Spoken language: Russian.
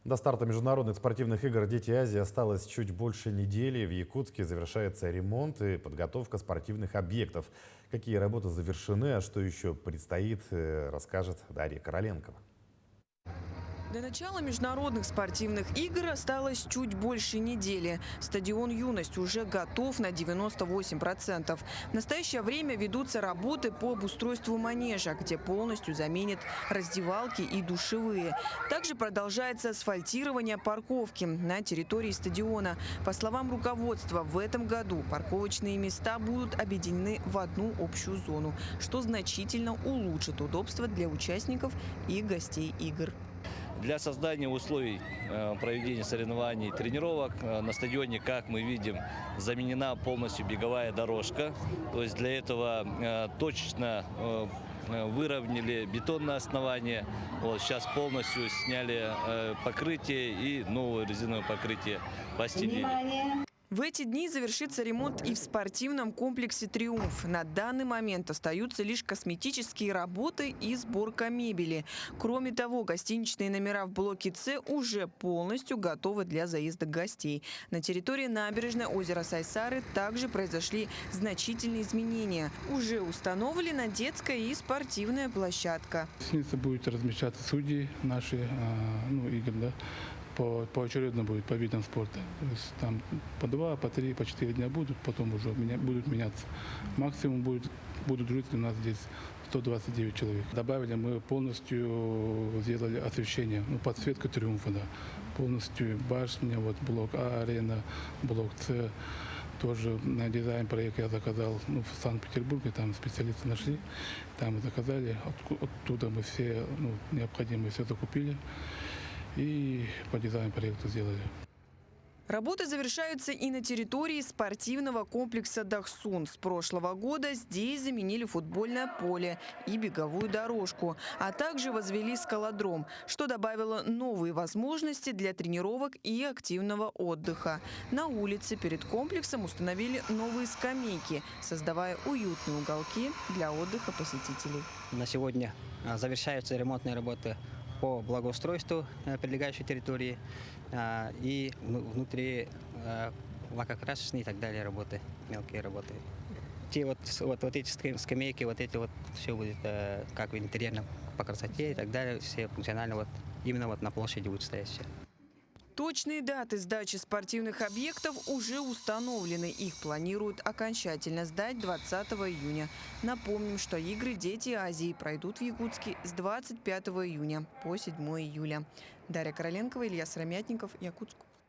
До старта международных спортивных игр «Дети Азии» осталось чуть больше недели. В Якутске завершается ремонт и подготовка спортивных объектов. Какие работы завершены, а что еще предстоит, расскажет Дарья Короленкова. До начала международных спортивных игр осталось чуть больше недели. Стадион «Юность» уже готов на 98%. В настоящее время ведутся работы по обустройству манежа, где полностью заменят раздевалки и душевые. Также продолжается асфальтирование парковки на территории стадиона. По словам руководства, в этом году парковочные места будут объединены в одну общую зону, что значительно улучшит удобство для участников и гостей игр. Для создания условий проведения соревнований и тренировок на стадионе, как мы видим, заменена полностью беговая дорожка. То есть для этого точечно выровняли бетонное основание. Вот, сейчас полностью сняли покрытие и новое резиновое покрытие постелили. В эти дни завершится ремонт и в спортивном комплексе «Триумф». На данный момент остаются лишь косметические работы и сборка мебели. Кроме того, гостиничные номера в блоке «С» уже полностью готовы для заезда гостей. На территории набережной озера Сайсары также произошли значительные изменения. Уже установлена детская и спортивная площадка. Гостиница будет размещаться судьи наши, игр, да. Поочередно будет по видам спорта. То есть там по 2, по 3, по 4 дня будут, потом уже будут меняться. Максимум будут жить у нас здесь 129 человек. Добавили, мы полностью сделали освещение, подсветка «Триумфа», да. Полностью башня, вот блок А, арена, блок С. Тоже на дизайн-проект я заказал в Санкт-Петербурге, там специалисты нашли, там и заказали. Оттуда мы все необходимое все закупили. И по дизайн-проекту сделали. Работы завершаются и на территории спортивного комплекса «Дахсун». С прошлого года здесь заменили футбольное поле и беговую дорожку, а также возвели скалодром, что добавило новые возможности для тренировок и активного отдыха. На улице перед комплексом установили новые скамейки, создавая уютные уголки для отдыха посетителей. На сегодня завершаются ремонтные работы по благоустройству прилегающей территории и внутри лакокрасочные и так далее работы, мелкие работы. Вот эти скамейки, все будет как в интерьерном по красоте и так далее, все функционально именно на площади будет стоять все. Точные даты сдачи спортивных объектов уже установлены. Их планируют окончательно сдать 20 июня. Напомним, что игры «Дети Азии» пройдут в Якутске с 25 июня по 7 июля. Дарья Короленкова, Илья Сыромятников, Якутск.